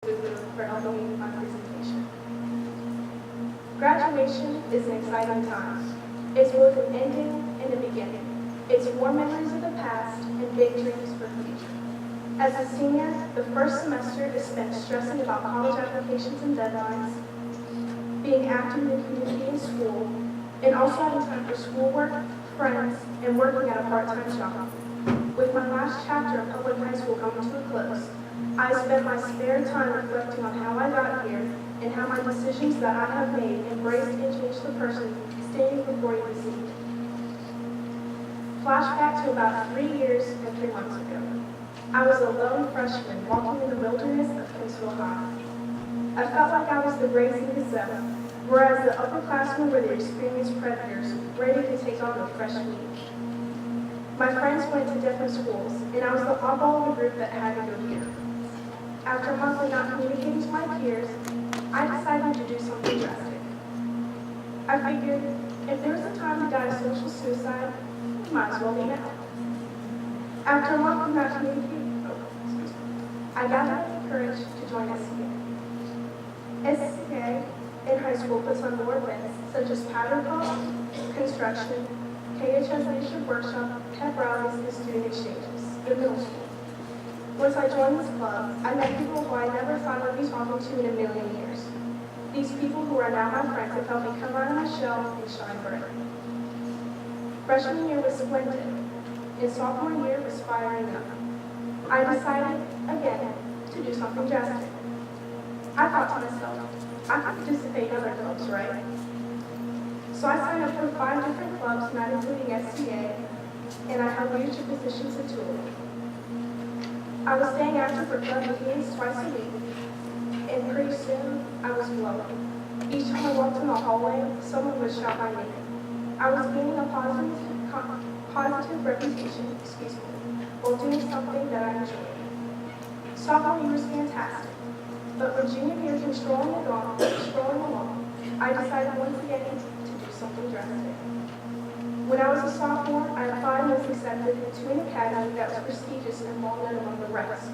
for helping me with my presentation. Graduation is an exciting time. It's both an ending and a beginning. It's warm memories of the past and big dreams for the future. As a senior, the first semester is spent stressing about college applications and deadlines, being active in the community and school, and also having time for schoolwork, friends, and working at a part-time job. With my last chapter of public high school coming to a close, I spent my spare time reflecting on how I got here and how my decisions that I have made embraced and changed the person standing before you this evening. Flashback to about 3 years and 3 months ago. I was a lone freshman walking in the wilderness of Kinsville High. I felt like I was the brazen gazelle, whereas the upperclassmen were the experienced predators ready to take on the fresh meat. My friends went to different schools, and I was the oddball of the group that had to go here. After a month of not communicating to my peers, I decided to do something drastic. I figured, if there was a time to die of social suicide, it might as well be now. After a month of not communicating, I gathered the courage to join SCA. SCA in high school puts on more events such as powder puff, construction, KHS leadership workshop, pep rallies, and student exchanges in middle school. Once I joined this club, I met people who I never thought I'd be talking to in a million years. These people who are now my friends have helped me come out of my shell and shine bright. Freshman year was splendid, and sophomore year was firing up. I decided, again, to do something drastic. I thought to myself, I could participate in other clubs, right? So I signed up for 5 different clubs, not including SCA, and I held leadership positions at 2 of them. I was staying active for club meetings twice a week, and pretty soon I was glowing. Each time I walked in the hallway, someone would shout my name. I was gaining a positive reputation, while doing something that I enjoyed. Sophomore year was fantastic, but when junior year came strolling along, I decided once again to do something drastic. When I was a sophomore, I applied and was accepted into an academy that was prestigious and well-known among the rest.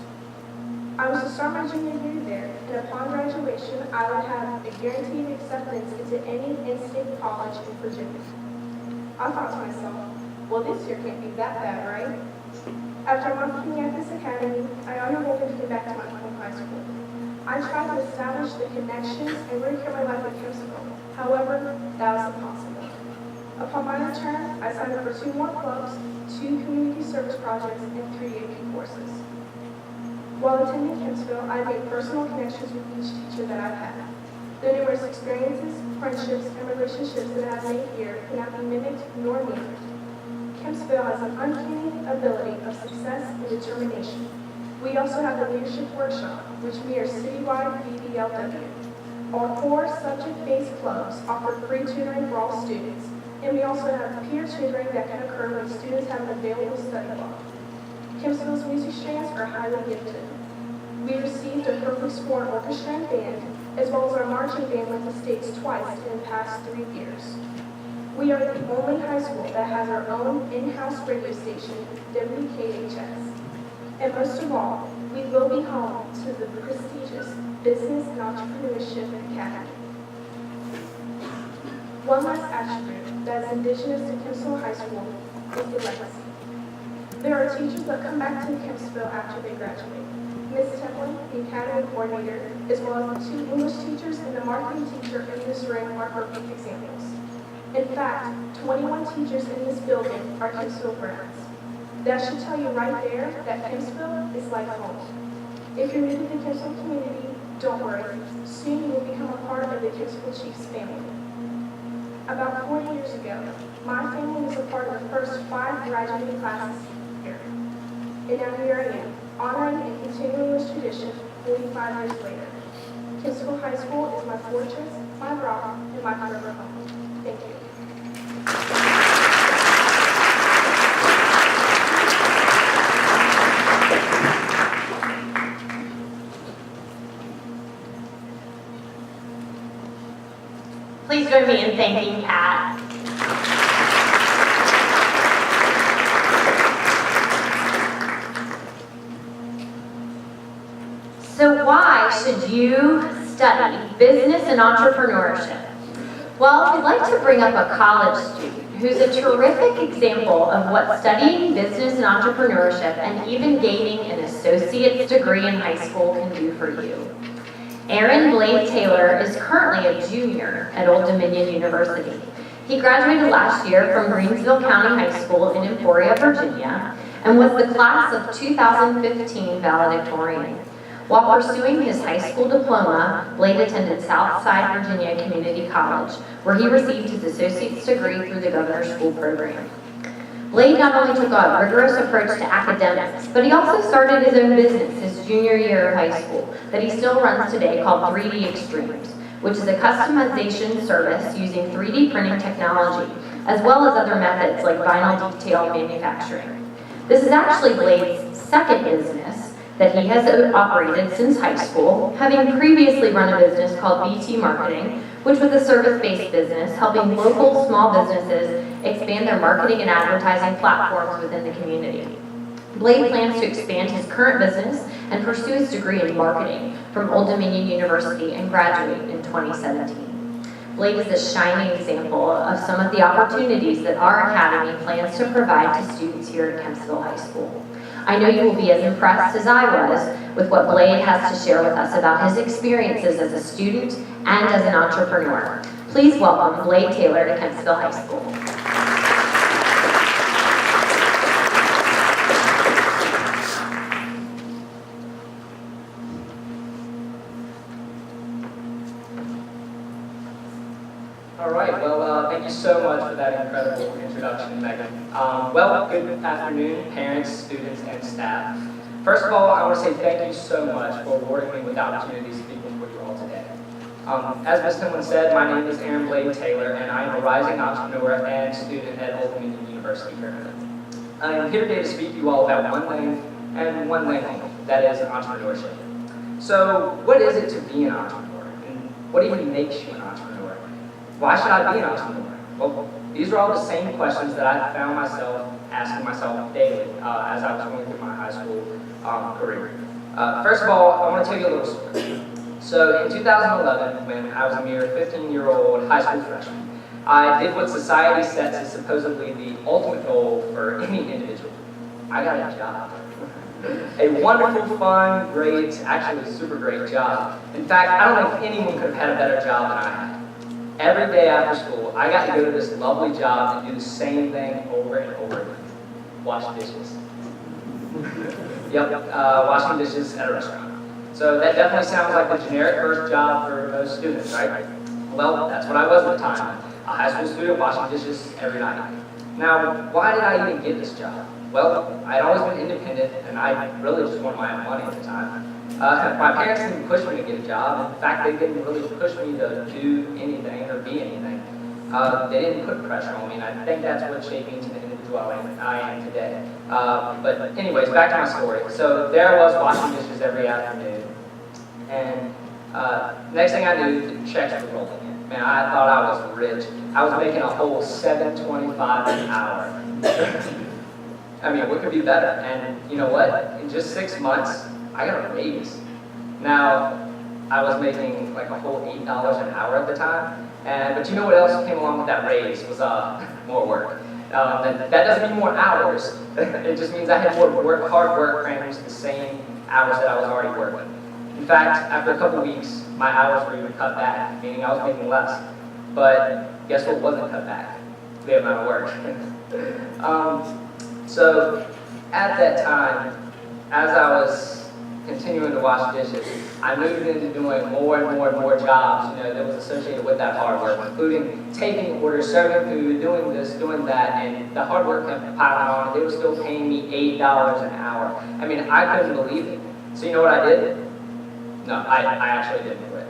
I was to start my junior year there, and upon graduation, I would have a guaranteed acceptance into any in-state college in Virginia. I thought to myself, well, this year can't be that bad, right? After a month being at this academy, I underwent to get back to my home high school. I tried to establish the connections and recreate my life at Kinsville. However, that was impossible. Upon my return, I signed up for 2 more clubs, 2 community service projects, and 3 AP courses. While attending Kinsville, I made personal connections with each teacher that I've had. The numerous experiences, friendships, and relationships that I've made here cannot be mimicked nor mirrored. Kinsville has an uncanny ability of success and determination. We also have the Leadership Workshop, which mirrors citywide BBLW. Our 4 subject-based clubs offer free tutoring for all students, and we also have peer tutoring that can occur when students have an available study block. Kinsville's music strands are highly gifted. We received a perfect score orchestra and band, as well as our marching band went to states twice in the past 3 years. We are the only high school that has our own in-house radio station, WKHS. And most of all, we will be home to the prestigious Business and Entrepreneurship Academy. One last attribute that is indigenous to Kinsville High School is the legacy. There are teachers that come back to Kinsville after they graduate. Ms. Templin, the academy coordinator, as well as the 2 English teachers and the marketing teacher in this room are perfect examples. In fact, 21 teachers in this building are Kinsville grads. That should tell you right there that Kinsville is like home. If you're new to the Kinsville community, don't worry. Soon you will become a part of the Kinsville Chiefs family. About 4 years ago, my family was a part of the first 5 graduating classes here. And now here I am, honoring and continuing this tradition 45 years later. Kinsville High School is my fortress, my rock, and my forever home. Thank you. Please join me in thanking Pat. So why should you study business and entrepreneurship? Well, I'd like to bring up a college student who's a terrific example of what studying business and entrepreneurship and even gaining an associate's degree in high school can do for you. Aaron Blade Taylor is currently a junior at Old Dominion University. He graduated last year from Greensville County High School in Emporia, Virginia, and was the class of 2015 valedictorian. While pursuing his high school diploma, Blade attended Southside Virginia Community College, where he received his associate's degree through the Governor's School Program. Blade not only took a rigorous approach to academics, but he also started his own business his junior year of high school that he still runs today called 3D Extremes, which is a customization service using 3D printing technology, as well as other methods like vinyl detail manufacturing. This is actually Blade's second business that he has operated since high school, having previously run a business called BT Marketing, which was a service-based business helping local small businesses expand their marketing and advertising platforms within the community. Blade plans to expand his current business and pursue his degree in marketing from Old Dominion University and graduate in 2017. Blade is a shining example of some of the opportunities that our academy plans to provide to students here at Kempsville High School. I know you will be as impressed as I was with what Blade has to share with us about his experiences as a student and as an entrepreneur. Please welcome Blade Taylor to Kempsville High School. All right, well, thank you so much for that incredible introduction, Megan. Well, good afternoon, parents, students, and staff. First of all, I want to say thank you so much for awarding me with the opportunity to speak before you all today. As Ms. Timlin said, my name is Aaron Blade Taylor, and I am a rising entrepreneur and student at Old Dominion University currently. I am here today to speak to you all about one thing, and one thing only, that is entrepreneurship. So, what is it to be an entrepreneur, and what even makes you an entrepreneur? Why should I be an entrepreneur? Well, these are all the same questions that I found myself asking myself daily as I was going through my high school career. First of all, I want to tell you a little story. So in 2011, when I was a mere 15-year-old high school freshman, I did what society sets as supposedly the ultimate goal for any individual. I got a job. A wonderful, fun, great, actually super great job. In fact, I don't know if anyone could have had a better job than I had. Every day after school, I got to go to this lovely job and do the same thing over and over again. Wash dishes. Washing dishes at a restaurant. So that definitely sounds like the generic first job for most students, right? Well, that's what I was at the time. A high school student washing dishes every night. Now, why did I even get this job? Well, I'd always been independent, and I really just wanted my own money at the time. My parents didn't push me to get a job. In fact, they didn't really push me to do anything or be anything. They didn't put pressure on me, and I think that's what shaped me into the individual I am today. But anyways, back to my story. So there I was washing dishes every afternoon, and next thing I knew, the checks were rolling in. Man, I thought I was rich. I was making a whole $7.25 an hour. I mean, what could be better? And you know what? In just 6 months, I got a raise. Now, I was making like a whole $8 an hour at the time, but you know what else came along with that raise was more work. That doesn't mean more hours. It just means I had more hard work crammed into the same hours that I was already working. In fact, after a couple weeks, my hours were even cut back, meaning I was making less. But guess what wasn't cut back? The amount of work. So at that time, as I was continuing to wash dishes, I moved into doing more and more jobs, that was associated with that hard work, including taking orders, serving food, doing this, doing that, and the hard work kept piling on, and they were still paying me $8 an hour. I mean, I couldn't believe it. So you know what I did? No, I actually didn't quit.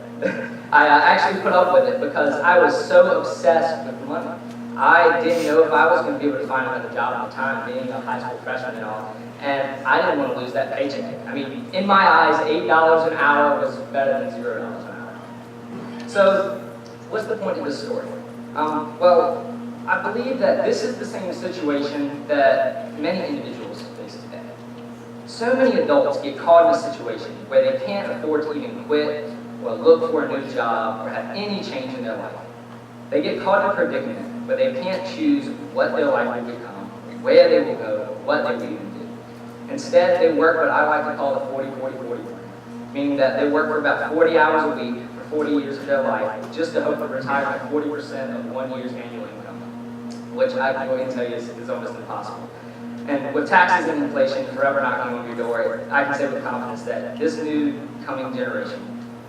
I actually put up with it because I was so obsessed with money. I didn't know if I was going to be able to find another job at the time, being a high school freshman and all. And I didn't want to lose that paycheck. I mean, in my eyes, $8 an hour was better than $0 an hour. So, what's the point of this story? Well, I believe that this is the same situation that many individuals face today. so many adults get caught in a situation where they can't afford to even quit or look for a new job or have any change in their life. They get caught in a predicament where they can't choose what their life will become, where they will go, what they will even do. Instead, they work what I like to call the 40-40-40 plan, meaning that they work for about 40 hours a week for 40 years of their life just to hope to retire at 40% of 1 year's annual income, which I can go ahead and tell you is almost impossible. And with taxes and inflation forever knocking on your door, I can say with confidence that this new coming generation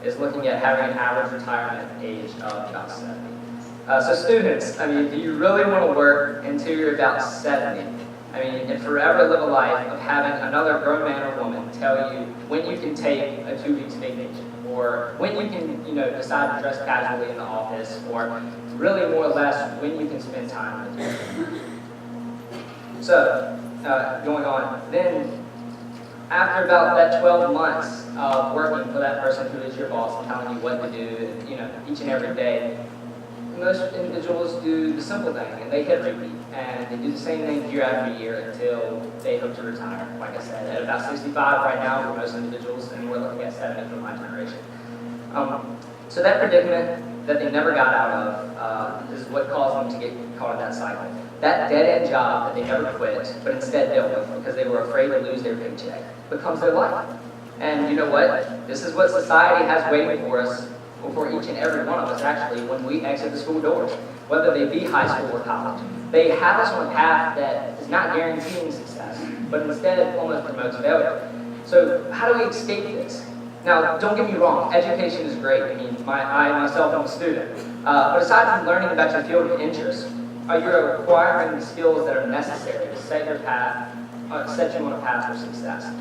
is looking at having an average retirement age of about 70. So students, I mean, do you really want to work until you're about 70? I mean, and forever live a life of having another grown man or woman tell you when you can take a 2 weeks vacation, or when you can, decide to dress casually in the office, or really more or less when you can spend time with your family. So, going on, then after about that 12 months of working for that person who is your boss and telling you what to do, each and every day, most individuals do the simple thing, and they hit repeat, and they do the same thing year after year until they hope to retire. Like I said, at about 65 right now for most individuals, and we're looking at 70 for my generation. So that predicament that they never got out of is what caused them to get caught in that cycle. That dead-end job that they never quit, but instead dealt with because they were afraid to lose their paycheck, becomes their life. And you know what? This is what society has waiting for us, or for each and every one of us actually, when we exit the school doors, whether they be high school or college. They have us on a path that is not guaranteeing success, but instead almost promotes failure. So how do we escape this? Now, don't get me wrong, education is great. I mean, I myself am a student. But aside from learning about your field of interest, are you acquiring the skills that are necessary to set your path, set you on a path for success?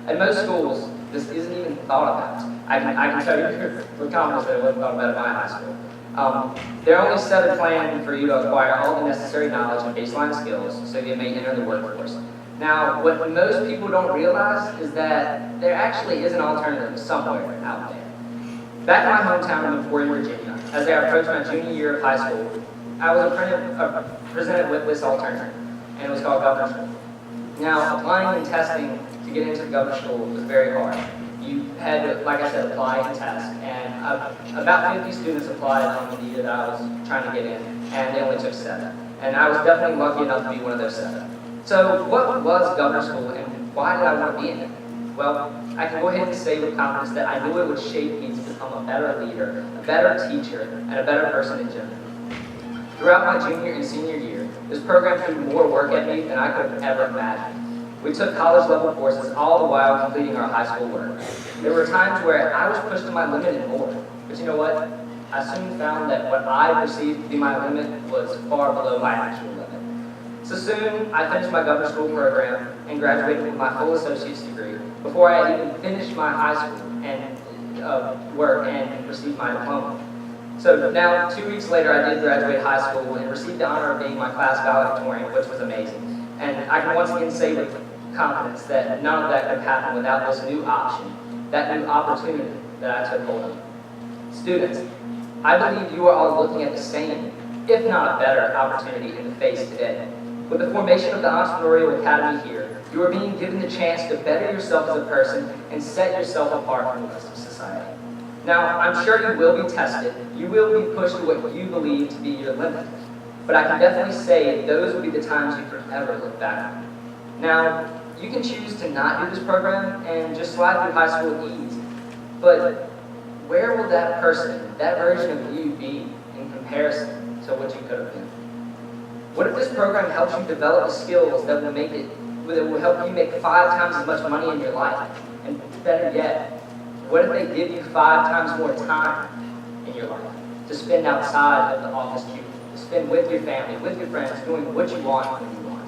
At most schools, this isn't even thought about. I can tell you with confidence that it wasn't thought about at my high school. They're only set a plan for you to acquire all the necessary knowledge and baseline skills so you may enter the workforce. Now, what most people don't realize is that there actually is an alternative somewhere out there. Back in my hometown of Emporia, Virginia, as I approached my junior year of high school, I was presented with this alternative, and it was called Governor's School. Now, applying and testing to get into the Governor's School was very hard. You had to, like I said, apply and test, and about 50 students applied on the Indeed that I was trying to get in, and they only took 7. And I was definitely lucky enough to be one of those 7. So what was Governor's School, and why did I want to be in it? Well, I can go ahead and say with confidence that I knew it would shape me to become a better leader, a better teacher, and a better person in general. Throughout my junior and senior year, this program threw more work at me than I could have ever imagined. We took college-level courses all the while completing our high school work. There were times where I was pushed to my limit and more, but you know what? I soon found that what I perceived to be my limit was far below my actual limit. So soon, I finished my Governor's School program and graduated with my full associate's degree before I had even finished my high school and work and received my diploma. So now, 2 weeks later, I did graduate high school and received the honor of being my class valedictorian, which was amazing. And I can once again say with confidence that none of that could happen without this new option, that new opportunity that I took hold of. Students, I believe you are all looking at the same, if not a better, opportunity in the face today. With the formation of the Entrepreneurial Academy here, you are being given the chance to better yourself as a person and set yourself apart from the rest of society. Now, I'm sure you will be tested, you will be pushed to what you believe to be your limit, but I can definitely say those will be the times you forever look back on. Now, you can choose to not do this program and just slide through high school with ease, but where will that person, that version of you be in comparison to what you could have been? What if this program helps you develop the skills that will help you make 5 times as much money in your life? And better yet, what if they give you 5 times more time in your life to spend outside of the office cubicle, to spend with your family, with your friends, doing what you want when you want?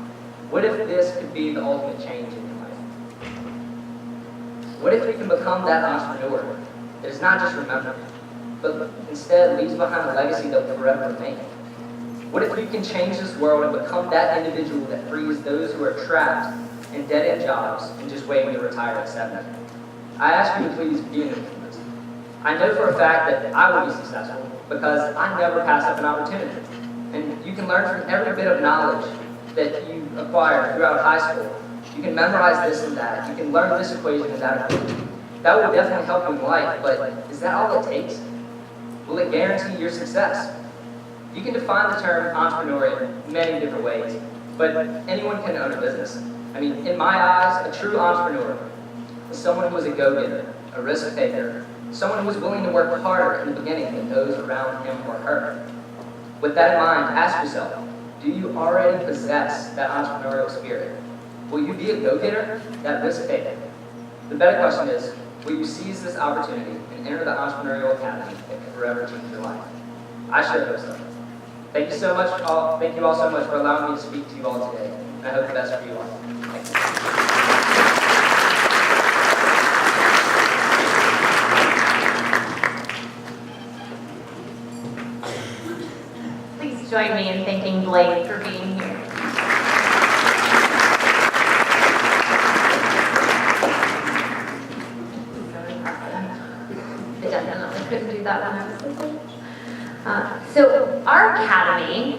What if this could be the ultimate change in your life? What if you can become that entrepreneur that is not just remembered, but instead leaves behind a legacy that will forever remain? What if you can change this world and become that individual that frees those who are trapped in dead-end jobs and just waiting to retire at 70? I ask you to please be an influence. I know for a fact that I will be successful because I never pass up an opportunity. And you can learn from every bit of knowledge that you acquire throughout high school. You can memorize this and that. You can learn this equation and that equation. That will definitely help you in life, but is that all it takes? Will it guarantee your success? You can define the term entrepreneur in many different ways, but anyone can own a business. I mean, in my eyes, a true entrepreneur is someone who is a go-getter, a risk taker, someone who is willing to work harder in the beginning than those around him or her. With that in mind, ask yourself, do you already possess that entrepreneurial spirit? Will you be a go-getter, that risk taker? The better question is, will you seize this opportunity and enter the entrepreneurial academy that can forever change your life? I sure hope so. Thank you so much, thank you all so much for allowing me to speak to you all today. And I hope the best for you all. Thank you. Please join me in thanking Blake for being here. I definitely couldn't do that when I was listening. So our academy